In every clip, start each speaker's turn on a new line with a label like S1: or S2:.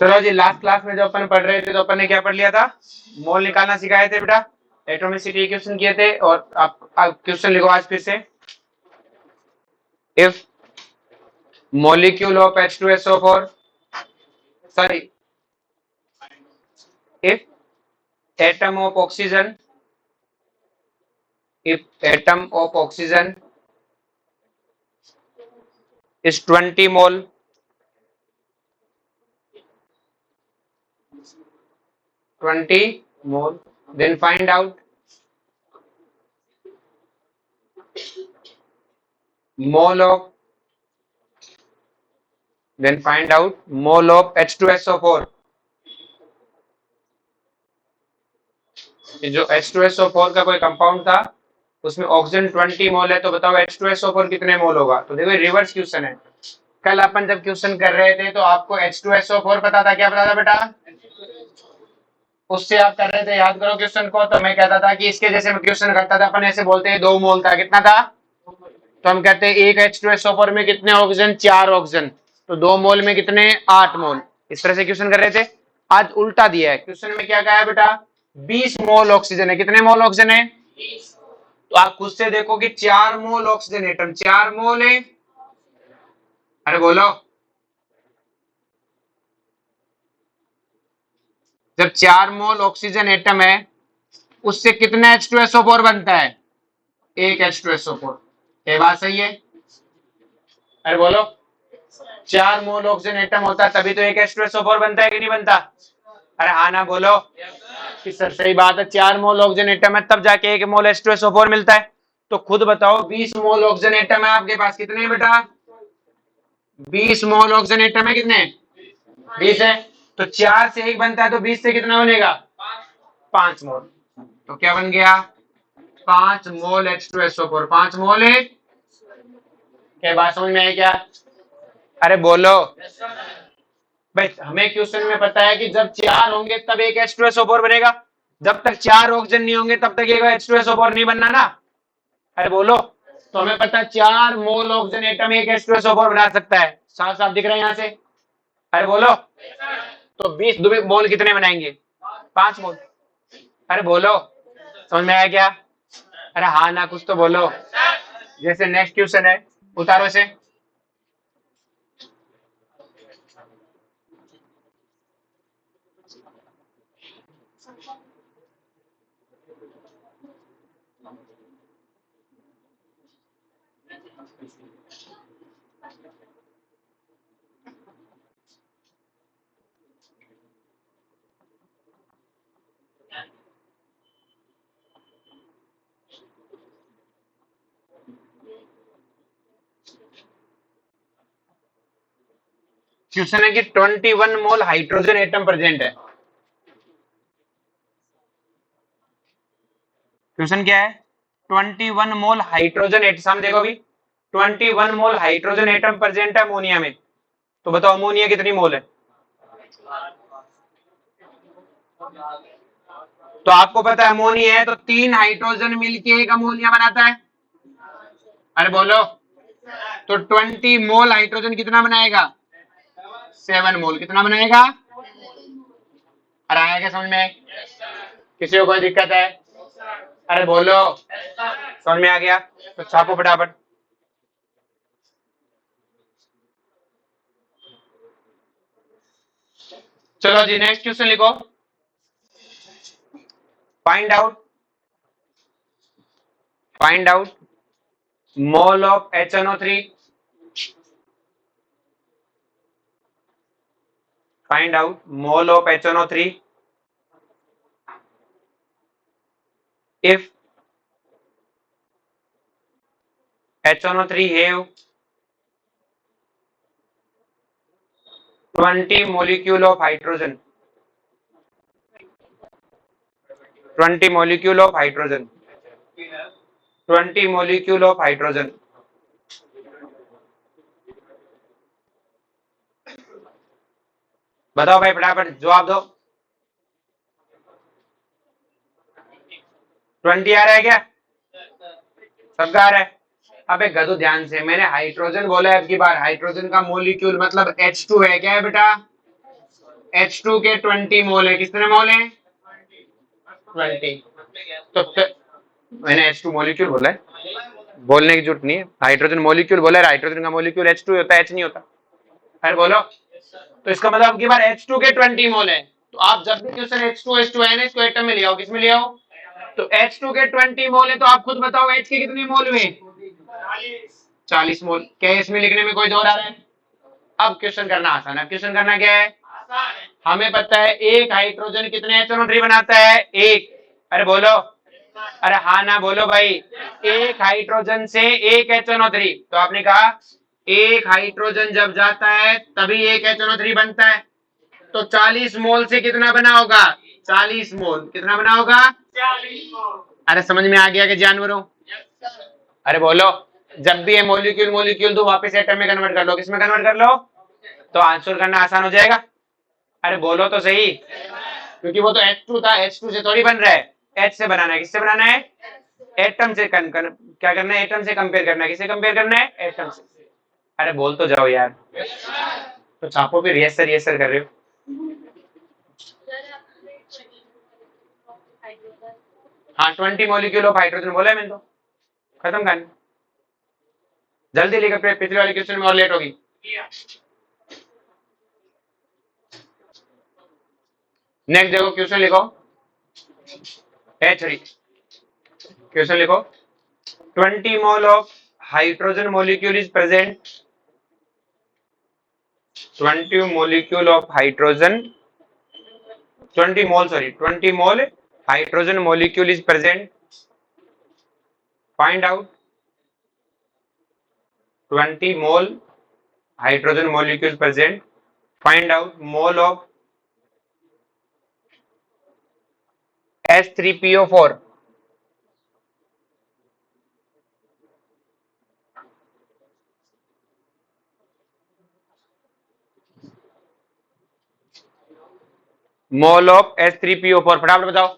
S1: चलो जी, last class में जो अपन पढ़ रहे थे तो अपन ने क्या पढ़ लिया था, मोल निकालना सिखाए थे बेटा, एटॉमिसिटी क्वेश्चन किए थे। और आप क्वेश्चन लिखो आज फिर से। If molecule of H2SO4, sorry, if atom of oxygen, if atom of oxygen is 20 mole, then find out mole of H2SO4। जो H2SO4 का कोई कंपाउंड था उसमें ऑक्सीजन 20 मोल है, तो बताओ H2SO4 कितने मोल होगा। तो देखो रिवर्स क्वेश्चन है। कल अपन जब क्वेश्चन कर रहे थे तो आपको H2SO4 पता था, क्या पता था बेटा, उससे आप कर रहे थे, याद करो क्वेश्चन को। तो मैं कहता था कि इसके जैसे मैं क्वेश्चन करता था, अपन ऐसे बोलते हैं 2 मोल था, कितना था, तो हम कहते हैं एक H2SO4 में कितने ऑक्सीजन, 4 ऑक्सीजन, तो 2 मोल में कितने, 8 मोल। इस तरह से क्वेश्चन कर रहे थे। आज उल्टा दिया है क्वेश्चन में, क्या कहा है बेटा, 20 मोल ऑक्सीजन है। कितने मोल ऑक्सीजन है, तो आप खुद से देखो कि 4 मोल ऑक्सीजन एटम, 4 मोल है। अरे बोलो, जब 4 मोल ऑक्सीजन एटम है उससे कितना H2SO4 बनता है, एक H2SO4। ये बात सही है। अरे बोलो, 4 मोल ऑक्सीजन एटम होता है तभी तो एक H2SO4 बनता है कि नहीं बनता। अरे हाँ ना बोलो कि सर सही बात है, 4 मोल ऑक्सीजन एटम है तब जाके 1 मोल H2SO4 मिलता है। तो खुद बताओ 20 मोल ऑक्सीजन एटम है आपके पास, कितने बेटा, 20 मोल ऑक्सीजन एटम है, कितने, 20 है। तो 4 से 1 बनता है तो 20 से कितना बनेगा, 5 मोल। तो क्या बन गया, 5 मोल H2SO4, 5 मोल है। क्या बात समझ में आई क्या। अरे बोलो भाई, हमें क्वेश्चन में पता है कि जब 4 होंगे तब एक H2SO4 बनेगा, जब तक 4 ऑक्सीजन नहीं होंगे तब तक एक H2SO4 नहीं बनना ना। अरे बोलो, तो हमें पता है 4 मोल ऑक्सीजन एटम एक H2SO4 बना सकता है, साफ साफ दिख रहा है यहां से। अरे बोलो, तो 20 मोल कितने बनाएंगे, 5 मोल। अरे बोलो, समझ में आया क्या। अरे हाँ ना कुछ तो बोलो। जैसे नेक्स्ट क्वेश्चन है, उतारो से। क्वेश्चन है कि 21 मोल हाइड्रोजन एटम प्रेजेंट है। क्वेश्चन क्या है, 21 मोल हाइड्रोजन एटम, सामने देखो अभी, 21 मोल हाइड्रोजन एटम प्रेजेंट है अमोनिया में। तो बताओ अमोनिया कितनी मोल है। तो आपको पता है अमोनिया है तो 3 हाइड्रोजन मिलके एक अमोनिया बनाता है। अरे बोलो, तो 20 मोल हाइड्रोजन कितना बनाएगा, 7 मोल। कितना बनाएगा, अरे आएगा समझ में, किसी को कोई दिक्कत है। अरे बोलो, समझ में आ गया, तो छापो फटाफट। चलो जी नेक्स्ट क्वेश्चन लिखो। Find out mole of HNO3, find out mole of HNO3 if HNO3 have 20 molecule of hydrogen, 20 molecule of hydrogen, 20 molecule of hydrogen। बताओ भाई फटाफट जवाब दो। 20 आ रहा है क्या, सबका आ रहा है। अबे गधू ध्यान से, मैंने हाइड्रोजन बोला है अब की बार, हाइड्रोजन का मोलिक्यूल मतलब H2 है, क्या है बेटा, H2 के 20 मोल है, कितने मोल है 20। तो मैंने H2 मॉलिक्यूल बोला है, बोलने की जरूरत नहीं है, हाइड्रोजन मॉलिक्यूल बोला है, हाइड्रोजन का मॉलिक्यूल H2 होता है, H नहीं होता। फिर बोलो, तो इसका मतलब की बार H2 के 20 मोल है, तो आप जब भी क्वेश्चन H2 इसको एटम में ले आओ, किसमें ले आओ, तो H2 के 20 मोल है, तो आप खुद बताओ H के कितने मोल हुए 40 मोल। क्या इसमें लिखने में कोई दौर आ रहा है? अब क्वेश्चन करना आसान है। क्वेश्चन करना क्या है, हमें पता है एक हाइड्रोजन कितने HNO3 बनाता है, एक। अरे बोलो, अरे हाँ ना बोलो भाई, एक हाइड्रोजन से एक HNO3, तो आपने कहा एक हाइड्रोजन जब जाता है तभी एक HNO3 बनता है, तो 40 मोल से कितना बना होगा 40 मोल, कितना बना होगा 40 मोल। अरे समझ में आ गया कि जानवरों? अरे बोलो, जब भी ये मॉलिक्यूल मॉलिक्यूल तो वापस एटम में कन्वर्ट कर लो, किसमें कन्वर्ट कर लो, तो आंसर करना आसान हो जाएगा। अरे बोलो तो सही, क्योंकि वो तो H2 था, H2 से थोड़ी बन रहा है, H से बनाना है, किससे बनाना है, एटम से क्या करना है, एटम से कंपेयर करना है, किससे कंपेयर करना है, एटम से। अरे बोल तो जाओ यार, तो छापो भी रिहर्सल कर रहे हो। हाँ 20 मॉलिक्यूल ऑफ हाइड्रोजन बोला है मैंने, तो खत्म कहानी, जल्दी लिखो, पिछले वाले क्वेश्चन में और लेट होगी। नेक्स्ट देखो क्वेश्चन लिखो, H3 क्वेश्चन लिखो, 20 mole of hydrogen molecule is present, 20 molecule of hydrogen 20 mole hydrogen molecule is present, find out 20 mole hydrogen molecule present, find out mole of H3PO4, mole of H3PO4 फटाफट बताओ।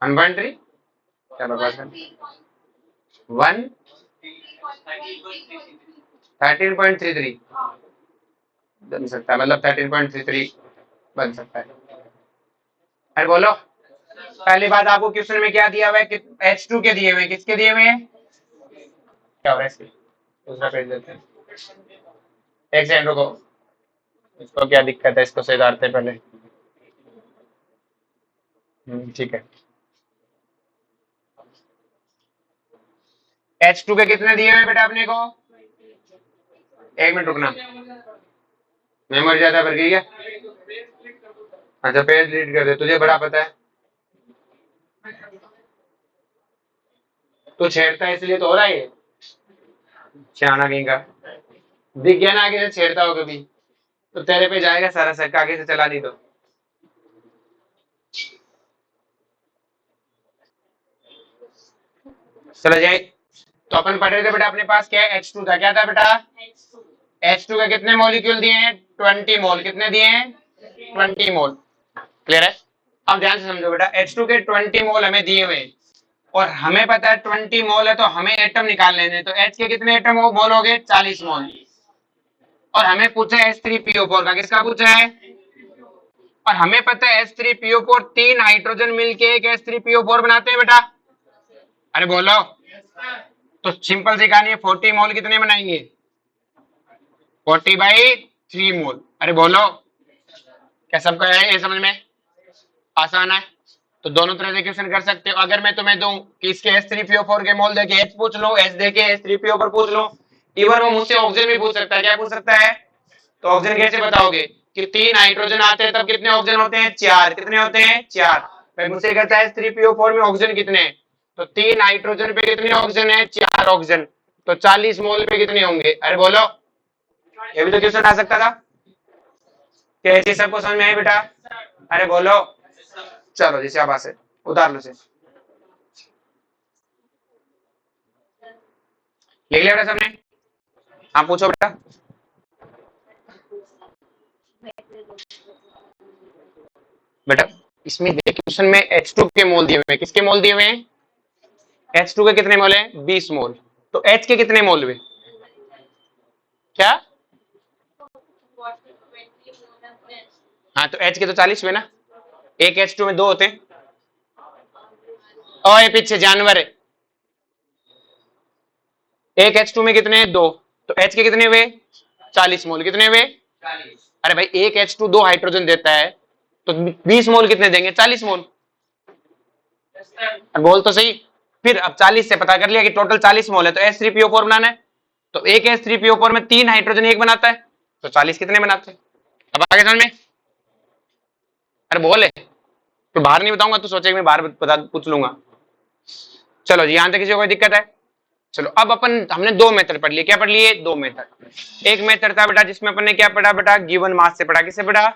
S1: Three क्या बकवास है, 13.33 बन सकता है, मतलब 13.33 बन सकता है। अरे बोलो, पहली बात आपको क्वेश्चन में क्या दिया हुआ है, H2 के दिए हुए हैं, किसके दिए हुए हैं, क्या हो रहा है इसके, दूसरा पेज देते हैं, एक सेकंड रुको, इसको क्या दिक्कत है, इसको सुधारते पहले। ठीक है, H2 के कितने दिए हुए बेटा अपने को, एक मिनट रुकना, मेमोरी ज्यादा भर गई क्या, अच्छा पेज डिलीट कर दे, तुझे बड़ा पता है, तू छेड़ता है इसलिए तो हो रहा है ये, शाना कहीं का, दिख गया ना आगे से छेड़ता हो कभी, तो तेरे पे जाएगा सारा सर, आगे से चला नहीं तो। चलो जाए, तो अपन पढ़ रहे थे बेटा, अपने पास क्या है, H2 था, क्या था बेटा, H2 के कितने मॉलिक्यूल दिए हैं 20 मोल, कितने दिए हैं 20 मोल, क्लियर है। अब ध्यान से समझो बेटा, H2 के 20 मोल हमें दिए हुए, और हमें पता है 20 मोल है, तो हमें एटम निकाल लेने, तो H के कितने एटम मोल हो गए 40 मोल, और हमें पूछा है H3PO4 का, किसका पूछा है, और हमें पता है H3PO4 तीन हाइड्रोजन मिलके एक H3PO4 बनाते हैं बेटा, अरे बोलो, तो सिंपल सी कहानी है, 40 मोल कितने बनाएंगे 40/3 मोल, अरे बोलो, क्या सबका है ये समझ में आसान है, तो दोनों तरह से क्वेश्चन कर सकते हो। अगर मैं तुम्हें दूं कि इसके H3PO4 के मोल देके H पूछ लो, H देके H3PO4 पूछ लो, इवन वो मुझसे ऑक्सीजन भी पूछ सकता है, क्या पूछ सकता है, तो ऑक्सीजन कैसे बताओगे कि 3 हाइड्रोजन आते हैं तब कितने ऑक्सीजन होते हैं 4, कितने होते हैं 4, भाई मुझसे कहता है H3PO4 में ऑक्सीजन कितने हैं, तो 3 हाइड्रोजन पे कितने ऑक्सीजन है 4 ऑक्सीजन, तो 40 मोल पे कितने होंगे, अरे बोलो, ये भी तो क्वेश्चन आ सकता था, कैसे सबको समझ में आए बेटा, अरे बोलो, चलो जी शाबाश है, उतार लो से, लिख लिया बेटा सबने, हाँ पूछो बेटा, बेटा इसमें क्वेश्चन में H2 के मोल दिए हुए हैं, किसके मोल दिए हुए हैं H2 के कितने मोल है? 20 मोल। तो H के कितने मोल हुए? क्या? हाँ तो H के तो 40 हुए ना, एक H2 में 2 होते हैं। और ये पीछे जानवर है, एक H2 में कितने हैं? 2। तो H के कितने हुए? 40 मोल। कितने हुए? 40। अरे भाई एक H2 2 हाइड्रोजन देता है, तो 20 मोल कितने देंगे? 40 मोल। बोल तो सही। फिर अब 40 से पता कर लिया कि टोटल 40 मोल है, तो H3PO4 बनाना है। तो एक H3PO4 में 3 हाइड्रोजन एक बनाता है, तो 40 कितने बनाते हैं? अब आगे समझ में? अरे बोले तो बाहर नहीं बताऊंगा, तो सोचे मैं बाहर बता पूछ लूंगा। चलो जी, यहां तक किसी को कोई दिक्कत है? चलो अब अपन हमने 2 मेथड पढ़ लिए। क्या पढ़ लिए? 2 मेथड। एक मेथड था बेटा जिसमें अपन ने क्या पढ़ा बेटा? गिवन मास से पढ़ा। किससे पढ़ा?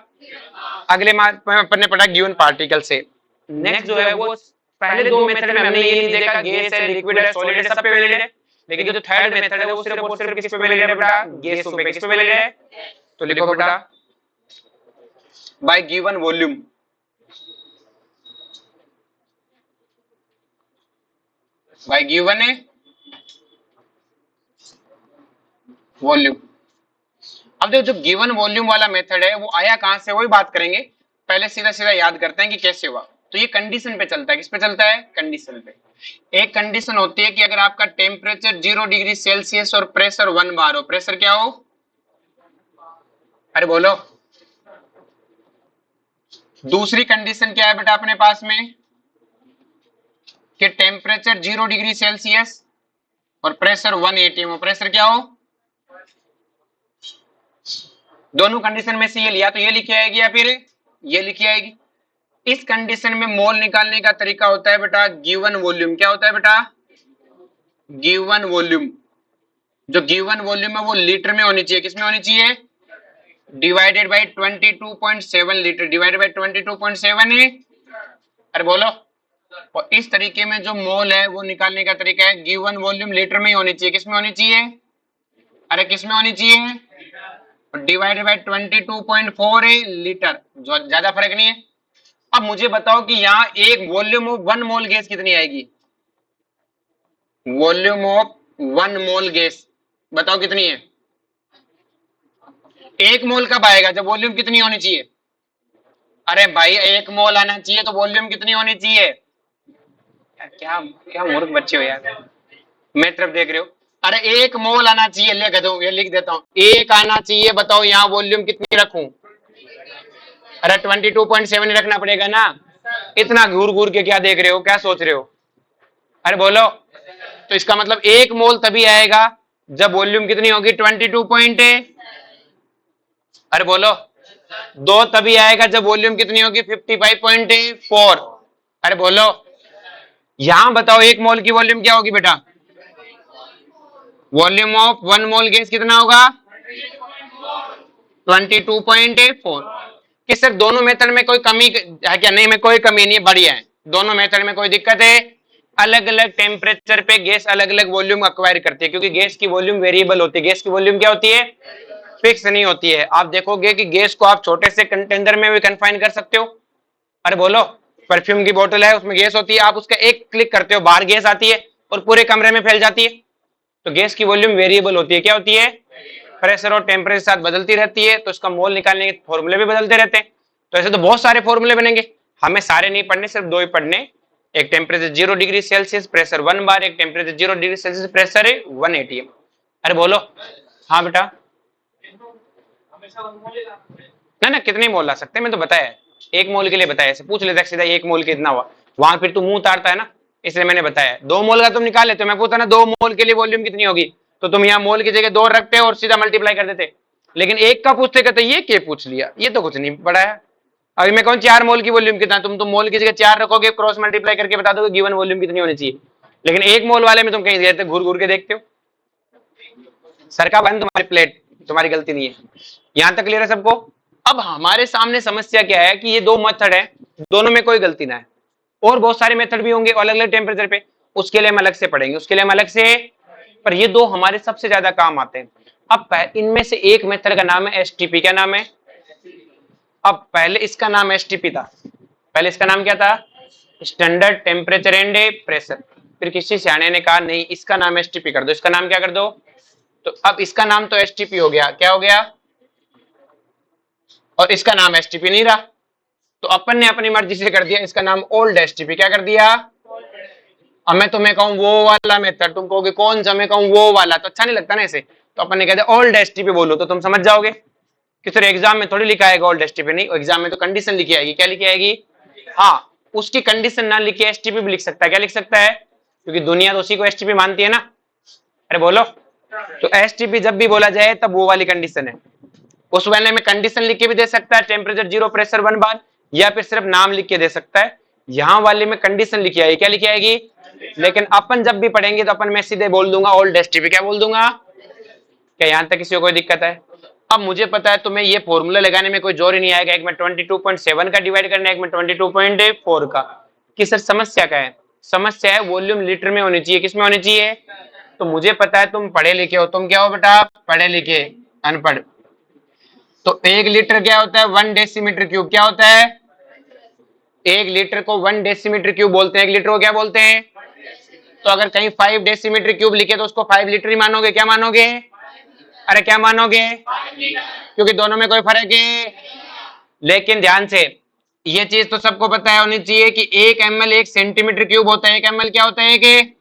S1: अगले मास में अपन ने पढ़ा गिवन पार्टिकल से। नेक्स्ट जो है वो पहले 2 मेथड में हमने ये नहीं देखा गैस है, लिक्विड है, सॉलिड है, सब पे वैलिड है। लेकिन जो थर्ड मेथड है वो सिर्फ और सिर्फ किस पे वैलिड है बेटा? गैसों पे। किस पे वैलिड है? तो लिखो बेटा bye given volume. Bye given volume. अब देखो जो गिवन वॉल्यूम वाला मेथड है वो आया कहां से, वही बात करेंगे। पहले सीधा सीधा याद करते हैं कि कैसे हुआ। तो ये कंडीशन पे चलता है। किस पे चलता है? कंडीशन पे। एक कंडीशन होती है कि अगर आपका टेम्परेचर 0 डिग्री सेल्सियस और प्रेशर 1 बार हो। प्रेशर क्या हो? अरे बोलो। दूसरी कंडीशन क्या है बेटा अपने पास में? कि टेम्परेचर 0 डिग्री सेल्सियस और प्रेशर 1 atm हो। प्रेशर क्या हो? दोनों कंडीशन में से ये लिया तो ये लिखी आएगी या फिर ये लिखी आएगी। इस कंडीशन में मोल निकालने का तरीका होता है बेटा गिवन वॉल्यूम। क्या होता है बेटा? Given volume. जो गिवन वॉल्यूम है वो लीटर में होनी चाहिए। किसमें होनी चाहिए? Divided by 22.7 litre. Divided by 22.7 है। अरे बोलो। और इस तरीके में जो मोल है वो निकालने का तरीका है गिवन वॉल्यूम लीटर में ही होनी चाहिए। किसमें होनी चाहिए? अरे किसमें होनी चाहिए? डिवाइडेड बाय 22.4 है लीटर। ज्यादा फर्क नहीं है। अब मुझे बताओ कि यहाँ एक वॉल्यूम ऑफ 1 मोल गैस कितनी आएगी? वॉल्यूम ऑफ 1 मोल गैस बताओ कितनी है? 1 मोल कब आएगा? जब वॉल्यूम कितनी होनी चाहिए? अरे भाई 1 मोल आना चाहिए तो वॉल्यूम कितनी होनी चाहिए? क्या क्या मूर्ख बच्चे हो यार, मैं तरफ देख रहे हो। अरे 1 मोल आना चाहिए। लिख दो, ये लिख देता हूं, 1 आना चाहिए। बताओ यहाँ वॉल्यूम कितनी रखूं? अरे 22.7 रखना पड़ेगा ना। इतना घूर घूर के क्या देख रहे हो, क्या सोच रहे हो? अरे बोलो। तो इसका मतलब 1 मोल तभी आएगा जब वॉल्यूम कितनी होगी? 22 पॉइंट। अरे बोलो। 2 तभी आएगा जब वॉल्यूम कितनी होगी? 55.4। अरे बोलो। यहां बताओ 1 मोल की वॉल्यूम क्या होगी बेटा? वॉल्यूम ऑफ 1 मोल गैस कितना होगा? 22.4। कि सर दोनों मेथड में कोई कमी है क्या? नहीं, में कोई कमी नहीं है, बढ़िया है। दोनों मेथड में कोई दिक्कत है? अलग अलग टेम्परेचर पे गैस अलग अलग वॉल्यूम अक्वायर करती है, क्योंकि गैस की वॉल्यूम वेरिएबल होती है। गैस की वॉल्यूम क्या होती है? फिक्स नहीं होती है। आप देखोगे कि गैस को आप छोटे से कंटेनर में भी कन्फाइन कर सकते हो। अरे बोलो। परफ्यूम की बोतल है, उसमें गैस होती है, आप उसका एक क्लिक करते हो, बाहर गैस आती है और पूरे कमरे में फैल जाती है। तो गैस की वॉल्यूम वेरिएबल होती है। क्या होती है? प्रेशर और टेम्परेचर के साथ बदलती रहती है, तो इसका मोल निकालने के फॉर्मूले भी बदलते रहते हैं। तो ऐसे तो बहुत सारे फॉर्मूले बनेंगे, हमें सारे नहीं पढ़ने, सिर्फ 2 ही पढ़ने। एक टेम्परेचर 0 डिग्री सेल्सियस प्रेशर 1 बार, एक temperature 0 degree Celsius pressure 1 atm। अरे बोलो। हाँ बेटा। ना ना, कितने मोल ला सकते हैं, मैं तो बताया 1 मोल के लिए बताया। ऐसे पूछ लेता सीधा 1 मोल कितना हुआ, वहां फिर तू मुंह उतारता है ना, इसलिए मैंने बताया। 2 मोल का तुम निकाल लेते हो, मैं पूछता ना 2 मोल के लिए वॉल्यूम कितनी होगी, तो तुम यहाँ मोल की जगह 2 रखते और सीधा मल्टीप्लाई कर देते। लेकिन 1 का पूछते कहते ये क्या पूछ लिया, ये तो कुछ नहीं पढ़ा है। अभी मैं कहूँ 4 मोल की वॉल्यूम कितना, तुम मोल की जगह 4 रखोगे, क्रॉस मल्टीप्लाई करके बता दोगे गिवन वॉल्यूम कितनी होनी चाहिए। लेकिन 1 मोल वाले में तुम कहीं गए थे, घूर घूर के देखते हो। सर का बन तुम्हारी प्लेट, तुम्हारी गलती नहीं है। यहां तक क्लियर है सबको? अब हमारे सामने समस्या क्या है कि ये 2 मेथड है, दोनों में कोई गलती ना है। और बहुत सारे मेथड भी होंगे अलग अलग टेम्परेचर पे, उसके लिए हम अलग से पढ़ेंगे, उसके लिए हम अलग से। पर ये 2 हमारे सबसे ज्यादा काम आते हैं। अब इनमें से एक मेथड का नाम है एसटीपी। क्या नाम है? अब पहले इसका नाम एसटीपी था। पहले इसका नाम क्या था? Standard temperature and pressure. फिर किसी सियाने ने कहा नहीं, इसका नाम एसटीपी कर दो, इसका नाम क्या कर दो। तो अब इसका नाम तो एसटीपी हो गया, क्या हो गया, और इसका नाम एसटीपी नहीं रहा, तो अपन ने अपनी मर्जी से कर दिया इसका नाम ओल्ड एसटीपी। क्या कर दिया। अब मैं तुम्हें कहूं वो वाला मेथड, तुम कहोगे कौन सा, मैं कहूं वो वाला, तो अच्छा नहीं लगता ना ऐसे, तो अपन ने कह दिया ओल्ड एसटीपी बोलो, तो तुम समझ जाओगे कि सर एग्जाम में थोड़ी लिखा आएगा ओल्ड एसटीपी, नहीं, एग्जाम में तो कंडीशन लिखी आएगी। क्या लिखी आएगी। हाँ, उसकी कंडीशन ना लिखी एसटीपी भी लिख सकता है। क्या लिख सकता है, क्योंकि दुनिया तो उसी को एसटीपी मानती है ना। अरे बोलो। तो एसटीपी जब भी बोला जाए तब वो वाली कंडीशन है। उस वाले में कंडीशन लिख के भी दे सकता है, टेम्परेचर 0 प्रेशर 1 बार, या फिर सिर्फ नाम लिख के दे सकता है। यहाँ वाले में कंडीशन लिखी आएगी। क्या लिखी आएगी। लेकिन अपन जब भी पढ़ेंगे तो अपन मैं सीधे बोल दूंगा ओल्ड एसटीपी। क्या बोल दूंगा। क्या यहां तक किसी को कोई दिक्कत है। अब मुझे पता है तुम्हें ये फॉर्मूला लगाने में कोई जोर ही नहीं आएगा, एक में 22.7 का डिवाइड करना है, एक में 22.4 का, कि सर समस्या क्या है। समस्या है वॉल्यूम लीटर में होनी चाहिए, किसमें होनी चाहिए। तो मुझे पता है तुम पढ़े लिखे हो, तुम क्या हो बेटा, पढ़े लिखे, अनपढ़। तो 1 लीटर क्या होता है, 1 डेसीमीटर क्यूब। क्या होता है, 1 लीटर को 1 डेसीमीटर क्यूब बोलते हैं। 1 लीटर को क्या बोलते हैं। तो अगर कहीं 5 डेसीमीटर क्यूब लिखे तो उसको 5 लीटर ही मानोगे। क्या मानोगे। अरे क्या मानोगे, क्योंकि दोनों में कोई फर्क है। लेकिन ध्यान से, ये चीज तो सबको पता है होनी चाहिए कि 1 ml 1 सेंटीमीटर क्यूब होता है। 1 ml क्या होता है, कि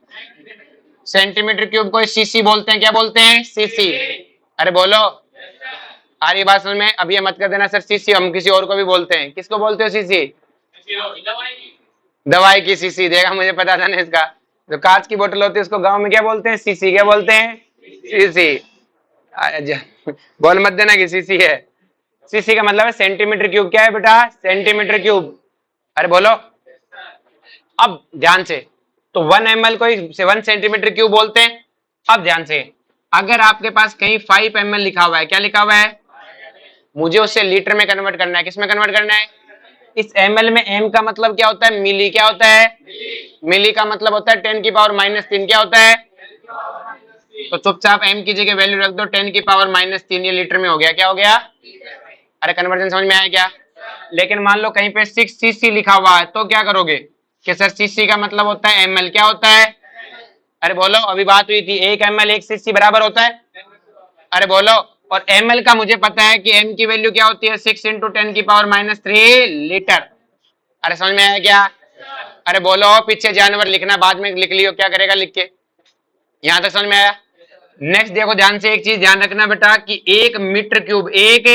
S1: सेंटीमीटर क्यूब को सीसी बोलते हैं। क्या बोलते हैं, सीसी। अरे बोलो, आ रही बात समझ में। अब ये मत कर देना सर सीसी हम किसी और को भी बोलते हैं। किसको बोलते हो सीसी। दवाई की सीसी। देखा, मुझे पता था ना इसका। जो कांच की बोतल होती है उसको गांव में क्या बोलते हैं, सीसी। क्या बोलते हैं, सीसी। बोल मत देना कि सीसी है। सीसी का मतलब है सेंटीमीटर क्यूब। क्या है बेटा, सेंटीमीटर क्यूब। अरे बोलो। अब ध्यान से, तो 1 ml को 1 सेंटीमीटर क्यूब बोलते हैं। अब ध्यान से, अगर आपके पास कहीं 5 ml लिखा हुआ है, क्या लिखा हुआ है, मुझे उसे लीटर में कन्वर्ट करना है। किसमें कन्वर्ट करना है। इस ml में m का मतलब क्या होता है, मिली। क्या होता है, मिली का मतलब होता है 10 की पावर -3। क्या होता है, तो चुपचाप m की जगह वैल्यू रख दो 10 की पावर -3, ये लीटर में हो गया। क्या हो गया। अरे कन्वर्जन समझ में आया क्या। लेकिन मान लो कहीं पे 6 cc लिखा हुआ है, तो क्या करोगे कि सर cc का मतलब होता है ml। क्या होता है। अरे बोलो, अभी बात हुई थी 1 ml 1 cc बराबर होता है। अरे बोलो, और ml का मुझे पता है कि m की वैल्यू क्या होती है, 6 इंटू 10 की पावर -3 लीटर। अरे समझ में आया क्या। अरे बोलो, पीछे जानवर लिखना बाद में लिख लियो, क्या करेगा लिख के। यहां तक समझ में आया। नेक्स्ट देखो ध्यान से, एक चीज ध्यान रखना बेटा कि 1 मीटर क्यूब, 1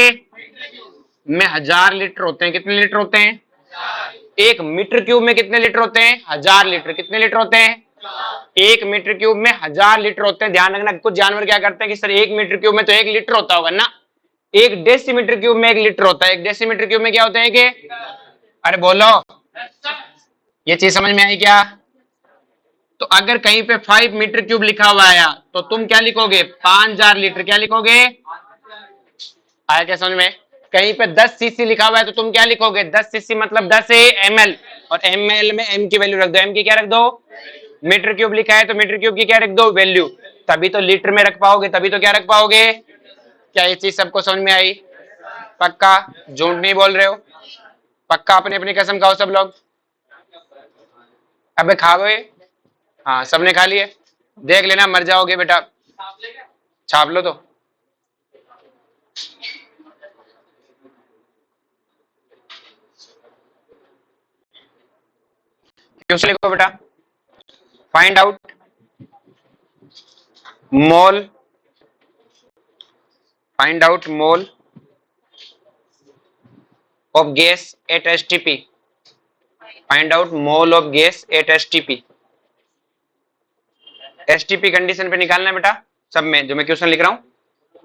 S1: में 1000 लीटर होते हैं। कितने लीटर होते हैं, 1 मीटर क्यूब में कितने लीटर होते हैं, 1000 लीटर। कितने लीटर होते हैं, 1 मीटर क्यूब में 1000 लीटर होते हैं। ध्यान रखना, कुछ जानवर क्या करते हैं कि सर 1 मीटर क्यूब में तो 1 लीटर होता होगा ना। 1 डेसीमीटर क्यूब में 1 लीटर होता है। 1 डेसीमीटर क्यूब में क्या होता है कि, अरे बोलो, ये चीज समझ में आई क्या। तो अगर कहीं पे 5 मीटर क्यूब लिखा हुआ आया तो तुम क्या लिखोगे, 5000 लीटर। क्या लिखोगे, आया क्या समझ में। कहीं पे 10 सीसी लिखा हुआ है तो तुम क्या लिखोगे, 10 सीसी मतलब 10 ml, और ml में m की वैल्यू रख दो। m की क्या रख दो, मीटर क्यूब लिखा है तो मीटर क्यूब की क्या रख दो, वैल्यू। तभी तो लीटर में रख पाओगे, तभी तो क्या रख पाओगे। क्या ये चीज सबको समझ में आई। पक्का, झूठ नहीं बोल रहे हो। पक्का अपनी अपनी कसम खाओ सब लोग। अबे खा गए, हाँ सबने खा लिए। देख लेना मर जाओगे बेटा, छाप लो तो। क्वेश्चन लिखो बेटा, find out mole, find out mole of gas at STP. Find out mole of gas at STP. STP condition पे निकालना है बेटा सब में, जो मैं क्वेश्चन लिख रहा हूं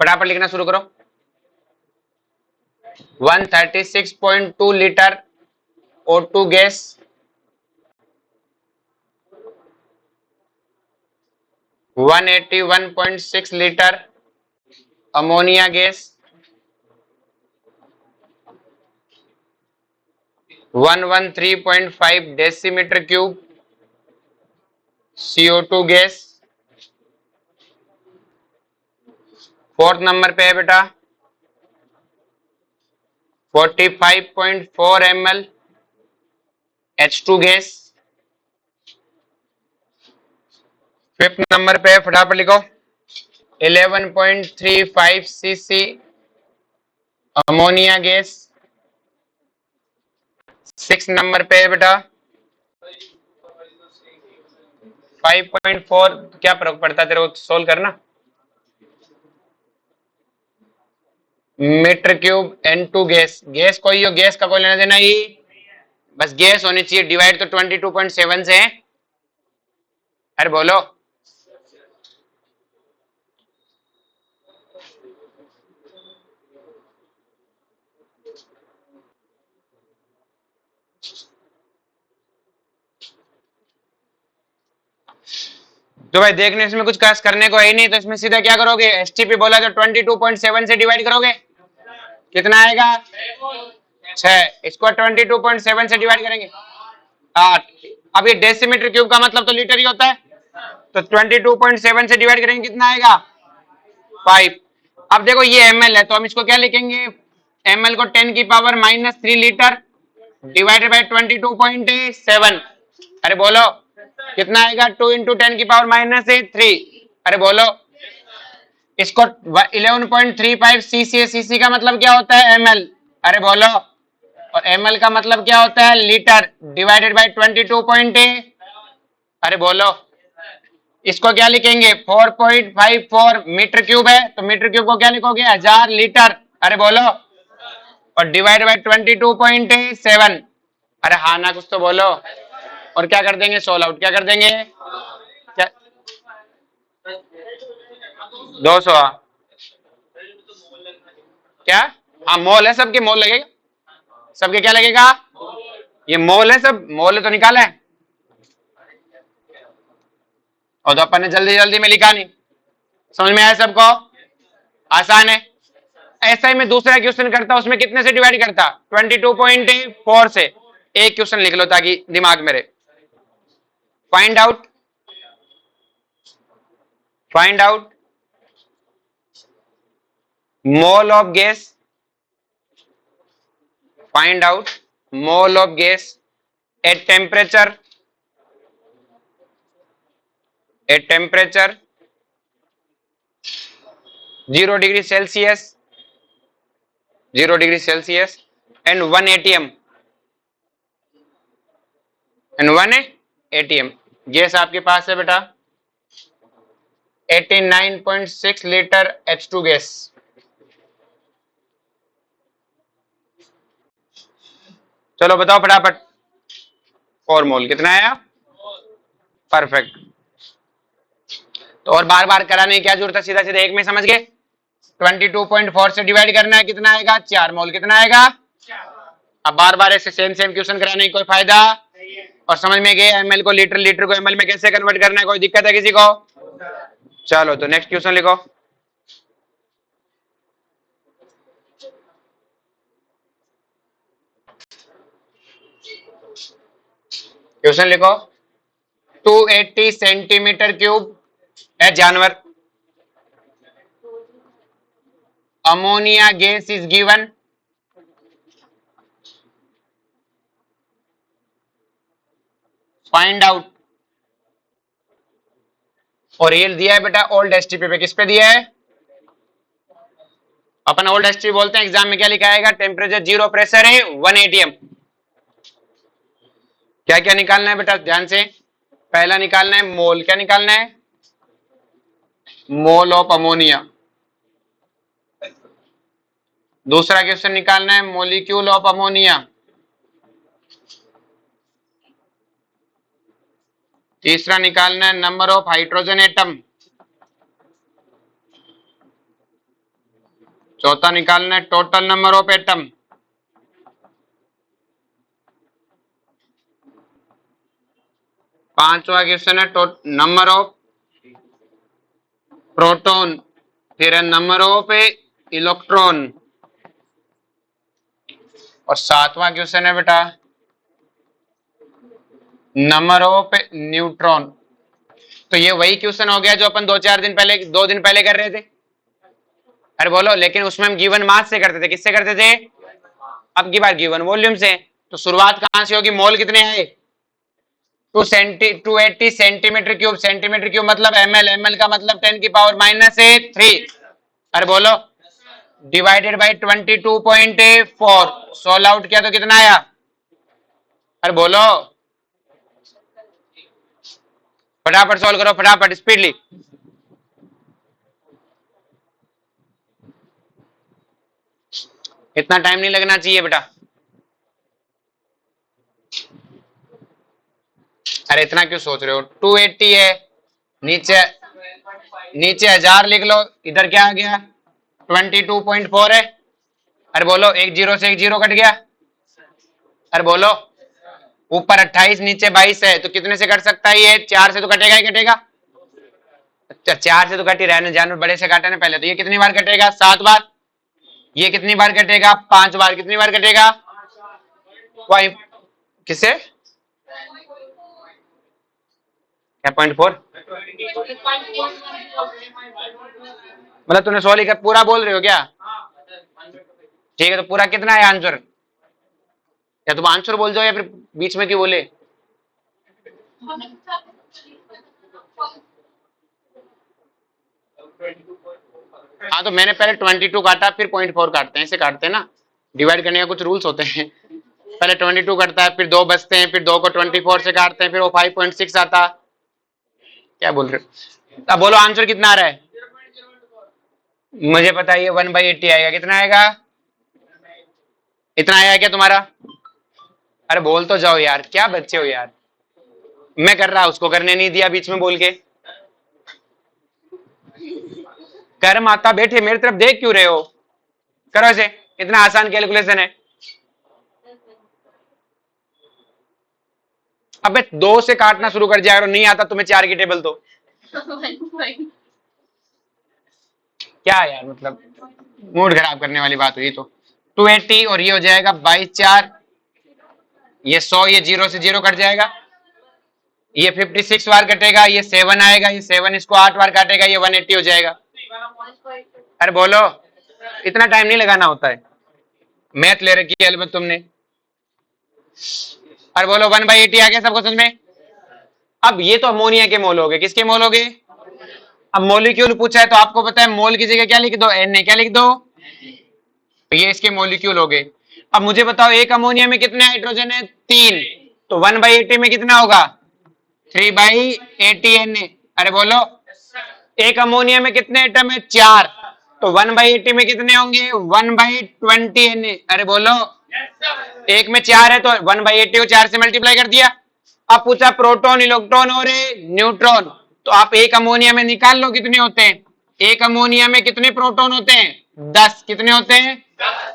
S1: फटाफट लिखना शुरू करो। 136.2 litre O2 gas, 181.6 litre ammonia gas, 113.5 decimetre cube CO2 gas. 4th number पे है बेटा 45.4 ml H2 gas, 5th number पे फटाफट लिखो 11.35 सीसी अमोनिया गैस। 6 नंबर पे बेटा 5.4, क्या फर्क पड़ता है तेरे को, सोल्व करना। Metre cube N2 gas, gas कोई हो, गैस का कोई लेना देना ही, बस गैस होनी चाहिए। डिवाइड तो 22.7 से है। अरे बोलो, तो भाई देखने इसमें कुछ खास करने को है ही नहीं, तो इसमें सीधा क्या करोगे, एसटीपी बोला तो 22.7 से डिवाइड करोगे, कितना आएगा 6। इसको 22.7 से डिवाइड करेंगे 8। अब ये डेसीमीटर क्यूब का मतलब तो लीटर ही होता है, तो 22.7 से डिवाइड करेंगे कितना आएगा 5। अब देखो ये ml है, तो हम इसको क्या लिखेंगे, ml को 10 की पावर -3 लीटर डिवाइडेड बाय 22.7। अरे बोलो कितना आएगा, 2 इंटू 10 की पावर -3। अरे बोलो, इसको 11.35 सीसी, सीसी का मतलब क्या होता है ml। अरे बोलो, और ml का मतलब क्या होता है लीटर, डिवाइडेड बाय 22. अरे बोलो, इसको क्या लिखेंगे 4.54 मीटर क्यूब है, तो मीटर क्यूब को क्या लिखोगे 1000 लीटर। अरे बोलो, और डिवाइड बाय 22.7। अरे हाँ ना, कुछ तो बोलो। और क्या कर देंगे, सोल्व आउट क्या कर देंगे, क्या 200, क्या, हाँ मोल है, सबके मोल लगेगा, सबके क्या लगेगा, ये मोल है, सब मोल है तो निकाला है, और तो अपन ने जल्दी जल्दी में लिखा नहीं। समझ में आया सबको, आसान है। ऐसा ही मैं दूसरा क्वेश्चन करता, उसमें कितने से डिवाइड करता 22.4 से। एक क्वेश्चन लिख लो ताकि दिमाग में रहे। Find out mole of gas, find out mole of gas at temperature 0 degree Celsius and 1 ATM। Gas आपके पास है बेटा 89.6 लीटर H2 गैस। चलो बताओ फटाफट, 4 मोल कितना आया, परफेक्ट। तो और बार बार कराने की क्या जरूरत है, सीधा सीधा एक में समझ गए। 22.4 से डिवाइड करना है, कितना आएगा 4 मोल, कितना आएगा। अब बार बार ऐसे सेम सेम क्वेश्चन कराने की कोई फायदा, और समझ में गए एमएल को लीटर, लीटर को एमएल में कैसे कन्वर्ट करना है, कोई दिक्कत है किसी को। चलो तो नेक्स्ट क्वेश्चन लिखो। क्वेश्चन लिखो 280 सेंटीमीटर क्यूब है जानवर, ammonia gas is given, find out. और ये दिया है बेटा ओल्ड एसटीपी पे, किस पे दिया है, अपन ओल्ड एसटीपी बोलते हैं, एग्जाम में क्या लिखा आएगा, टेम्परेचर 0, प्रेशर है 1 ATM। क्या क्या निकालना है बेटा ध्यान से, पहला निकालना है मोल, क्या निकालना है, मोल ऑफ अमोनिया। दूसरा क्वेश्चन निकालना है मोलिक्यूल ऑफ अमोनिया। तीसरा निकालना है नंबर ऑफ हाइड्रोजन एटम। चौथा निकालना है टोटल नंबर ऑफ एटम। पांचवा क्वेश्चन है नंबर ऑफ प्रोटॉन, फिर है नंबर ऑफ इलेक्ट्रॉन, और सातवां क्वेश्चन है बेटा नंबर ऑफ न्यूट्रॉन। तो ये वही क्वेश्चन हो गया जो अपन 2 दिन पहले कर रहे थे। अरे बोलो, लेकिन उसमें हम गिवन मास से करते थे, किससे करते थे, अब की बार गिवन वॉल्यूम से। तो शुरुआत कहां से होगी, मोल कितने हैं, 280 सेंटीमीटर क्यूब, सेंटीमीटर क्यूब मतलब ml, ml का मतलब 10 की पावर -3। अरे बोलो, डिवाइडेड बाई 22.4, 16 आउट किया तो कितना आया? अरे बोलो, फटाफट सॉल्व करो, फटाफट स्पीडली। इतना टाइम नहीं लगना चाहिए बेटा। अरे इतना क्यों सोच रहे हो? 280 है, नीचे नीचे 1000 लिख लो, इधर क्या आ गया? 22.4 है। अरे बोलो, एक जीरो से एक जीरो कट गया। अरे बोलो, ऊपर 28 नीचे 22 है, तो कितने से कट सकता है ये? 4 से तो कटेगा ही कटेगा। अच्छा, 4 से तो कट ही रहने, जानवर बड़े से काटा ना पहले। तो ये कितनी बार कटेगा? 7 बार। ये कितनी बार कटेगा? 5 बार। कितनी बार कटेगा? 5। किससे? क्या 0.4? मतलब तूने 100 लिखा, पूरा बोल रहे हो क्या? ठीक है, तो पूरा कितना है आंसर? या तुम आंसर बोल जाओ या फिर बीच में क्यों बोले? हाँ, तो मैंने पहले 22 काटा, फिर 0.4 काटते हैं, ऐसे काटते हैं ना, डिवाइड करने का कुछ रूल्स होते हैं। पहले 22 कटता है, फिर 2 बचते हैं, फिर 2 को 24 से काटते हैं, फिर वो 5.6 आता। क्या बोल रहे हो? अब बोलो आंसर कितना आ रहा है? मुझे पता है, ये 1/80 आएगा। कितना आएगा? इतना आया क्या तुम्हारा? अरे बोल तो जाओ यार, क्या बच्चे हो यार। मैं कर रहा, उसको करने नहीं दिया बीच में बोल के। कर माता बैठे, मेरी तरफ देख क्यों रहे हो? करो ऐसे, इतना आसान कैलकुलेशन है। अबे 2 से काटना शुरू कर दिया, नहीं आता तुम्हें 4 की टेबल तो। क्या यार, मतलब मूड खराब करने वाली बात हुई। तो 280 और ये हो जाएगा 22×4, ये 100, ये 0 से 0 कट जाएगा, ये 56 बार कटेगा, ये 7 आएगा, ये 7 इसको 8 बार काटेगा, ये 180 हो जाएगा। अरे बोलो, इतना टाइम नहीं लगाना होता है, मैथ ले रखी है अलबत्त तुमने। अरे बोलो, 1/80 आ गया सबको समझ में? अब ये तो अमोनिया के मोल हो गए, किसके मोल हो गए? अब मोलिक्यूल पूछा है तो आपको पता है, मोल की जगह क्या लिख दो? Na। क्या लिख दो? तो ये इसके मोलिक्यूल हो गए। अब मुझे बताओ, एक अमोनिया में कितने हाइड्रोजन है? 3। तो 1/80 में कितना होगा? 3/80 Na। अरे बोलो, एक अमोनिया में कितने एटम है? 4। तो 1/80 में कितने होंगे? 1/20 Na। अरे बोलो, एक में 4 है तो 1/80 को 4 से मल्टीप्लाई कर दिया। अब पूछा प्रोटॉन, इलेक्ट्रॉन और न्यूट्रॉन, तो आप एक अमोनिया में निकाल लो कितने होते हैं। एक अमोनिया में कितने प्रोटॉन होते हैं? 10। कितने होते हैं?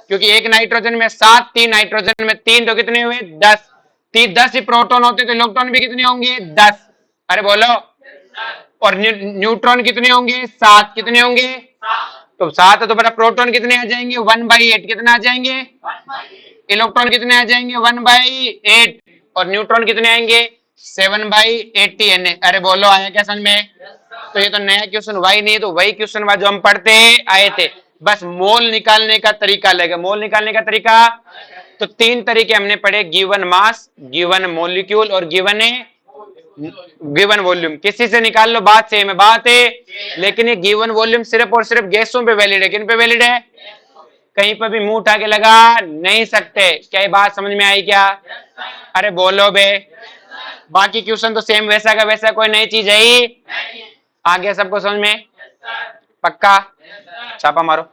S1: क्योंकि एक नाइट्रोजन में 7, 3 नाइट्रोजन में 3, तो कितने हुए? 10। 10 ही प्रोटॉन होते तो इलेक्ट्रॉन भी कितने होंगे? 10। अरे बोलो, और न्यूट्रॉन कितने होंगे? 7। कितने होंगे? तो 7 है तो बड़ा प्रोटॉन कितने आ जाएंगे? 1/8। कितने आ जाएंगे? इलेक्ट्रॉन कितने आ जाएंगे? 1/8। और न्यूट्रॉन कितने आएंगे? 7/80 Na। अरे बोलो, आया क्या समझ में? तो ये तो नया क्वेश्चन हुआ ही नहीं, तो वही क्वेश्चन हुआ जो हम पढ़ते आए थे, बस मोल निकालने का तरीका अलग है। मोल निकालने का तरीका, तो 3 तरीके हमने पढ़े, गिवन मास, गिवन मोलिक्यूल और गिवन वॉल्यूम। किसी से निकाल लो, बात सेम है, बात है। लेकिन ये गिवन वॉल्यूम सिर्फ और सिर्फ गैसों पे वैलिड है। किन पे वैलिड है? कहीं पर भी मुंह उठा के लगा नहीं सकते। क्या ये बात समझ में आई क्या? अरे बोलो बे, बाकी क्वेश्चन तो सेम वैसा का वैसा, कोई नई चीज है ही। आ गया सबको समझ में? पक्का? छापा मारो।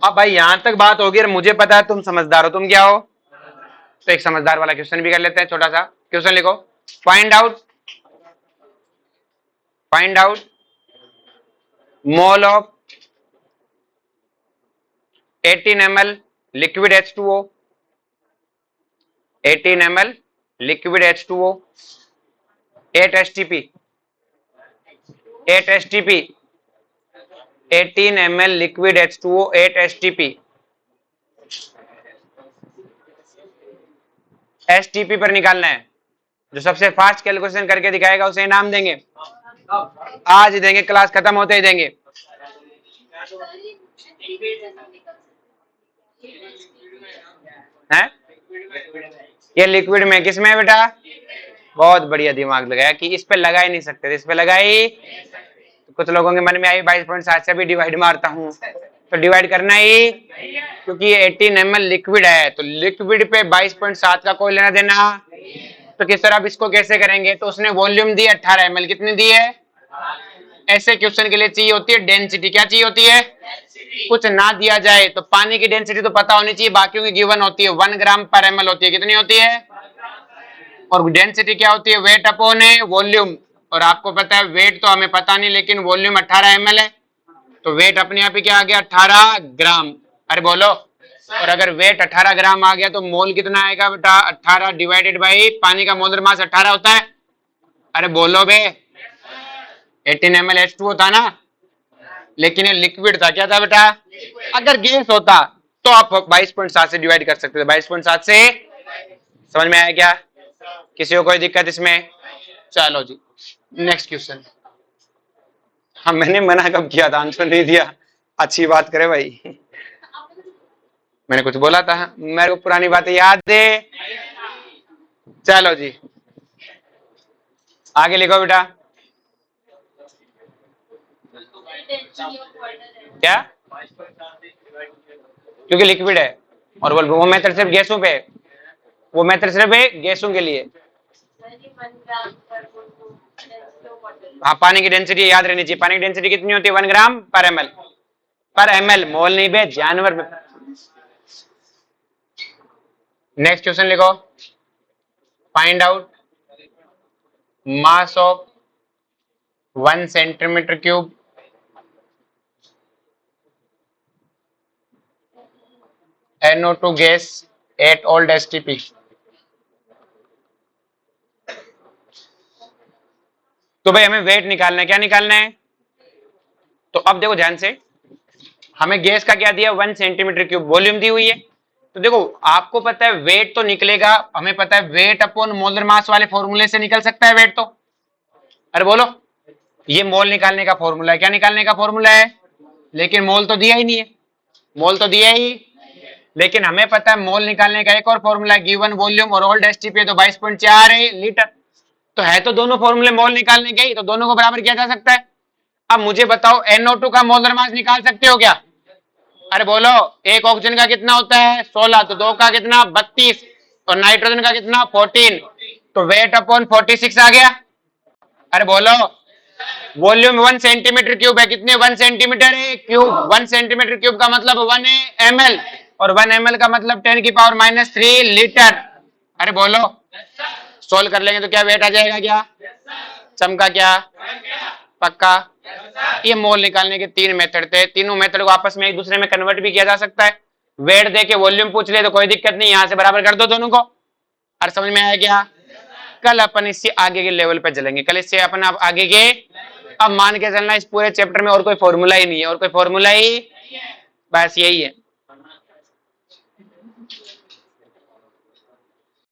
S1: अब भाई यहां तक बात होगी और मुझे पता है तुम समझदार हो। तुम क्या हो? तो एक समझदार वाला क्वेश्चन भी कर लेते हैं। छोटा सा क्वेश्चन लिखो, find out mole of 18 ml liquid H2O, 18 ml liquid H2O, 8 STP, 8 STP, 18 ml liquid H2O, 8 STP। STP पर निकालना है, जो सबसे फास्ट कैलकुलेशन करके दिखाएगा उसे इनाम देंगे। आज ही देंगे, क्लास खत्म होते ही देंगे। है? ये लिक्विड में, किस में है बेटा? बहुत बढ़िया दिमाग लगाया कि इस पे लगा ही नहीं सकते थे, इस पे लगाई। तो कुछ लोगों के मन में आई 22.7 से भी डिवाइड मारता हूं, तो डिवाइड करना ही, क्योंकि ये 18 ml लिक्विड है, तो लिक्विड पे 22.7 का कोई लेना देना। तो किस तरह आप इसको कैसे करेंगे? तो उसने वॉल्यूम दी 18 ml, कितनी दी है? ऐसे क्वेश्चन के लिए चाहिए होती है डेंसिटी। क्या चाहिए होती है? कुछ ना दिया जाए तो पानी की डेंसिटी तो पता होनी चाहिए, बाकियों की गिवन होती है 1 ग्राम पर ml होती है। कितनी होती है? और डेंसिटी क्या होती है? Weight upon volume. और आपको पता है वेट तो हमें पता नहीं, लेकिन वॉल्यूम 18 ml है, तो वेट अपने आप ही क्या आ गया? 18 ग्राम। अरे बोलो, और अगर वेट 18 ग्राम आ गया तो मोल कितना आएगा बेटा? 18 डिवाइडेड बाई पानी का मोलर मास 18 होता है। अरे बोलो बे, 18 ml H2O था ना, लेकिन ये लिक्विड था। क्या था बेटा? अगर गैस होता तो आप 22.7 से डिवाइड कर सकते थे। 22.7 से, समझ में आया क्या? किसी को कोई दिक्कत इसमें? चलो जी नेक्स्ट क्वेश्चन। हाँ मैंने मना कब किया था? आंसर नहीं दिया। अच्छी बात करे भाई, मैंने कुछ बोला था? मेरे को पुरानी बातें याद है। चलो जी आगे लिखो बेटा। क्या? क्योंकि लिक्विड है, और वो मेथड सिर्फ गैसों पे, वो मेथड सिर्फ है गैसों के लिए। हाँ पानी की डेंसिटी याद रहनी चाहिए। पानी की डेंसिटी कितनी होती है? 1 ग्राम पर ml। पर ml, मोल नहीं बे, जानवर में। नेक्स्ट क्वेश्चन लिखो। Find out mass of 1 centimetre cube NO2 gas at old STP। तो भाई हमें वेट निकालना है। क्या निकालना है? तो अब देखो ध्यान से, हमें गैस का क्या दिया? 1 सेंटीमीटर क्यूब। वॉल्यूम दी हुई है, तो देखो आपको पता है वेट तो निकलेगा, हमें पता है वेट अपॉन मोलर मास वाले फॉर्मूले से निकल सकता है वेट तो। अरे बोलो, ये मोल निकालने का फॉर्मूला है। क्या निकालने का फॉर्मूला है? लेकिन मोल तो दिया ही नहीं है। मोल तो दिया ही, लेकिन हमें पता है मोल निकालने का एक और फॉर्मूला है, गिवन वॉल्यूम और ओल्ड STP, तो 22.4 लीटर। तो है तो दोनों फॉर्मूले मोल निकालने के ही, तो दोनों को बराबर किया जा सकता है। अब मुझे बताओ NO2 का मोलर मास निकाल सकते हो क्या? अरे बोलो, एक ऑक्सीजन का कितना होता है? 16, तो 2 का कितना? 32, और नाइट्रोजन का कितना? 14, तो वेट अपॉन 46 आ गया। अरे बोलो, वॉल्यूम 1 सेंटीमीटर क्यूब है, कितने? 1 सेंटीमीटर क्यूब। 1 सेंटीमीटर क्यूब का मतलब 1 ml, और 1 ml का मतलब 10 की पावर -3 लीटर। अरे बोलो, सोल्व कर लेंगे तो क्या वेट आ जाएगा? क्या चमका? क्या पक्का? ये मोल निकालने के 3 मेथड थे। तीनों मेथड को आपस में एक दूसरे में कन्वर्ट भी किया जा सकता है। वेट दे के वॉल्यूम पूछ ले तो कोई दिक्कत नहीं, यहां से बराबर कर दो दोनों को। और समझ में आया क्या? कल अपन इससे आगे के लेवल पे चलेंगे। कल इससे अपन अब आगे के, अब मान के चलना इस पूरे चैप्टर में और कोई फॉर्मूला ही नहीं है, और कोई फॉर्मूला ही, बस यही है।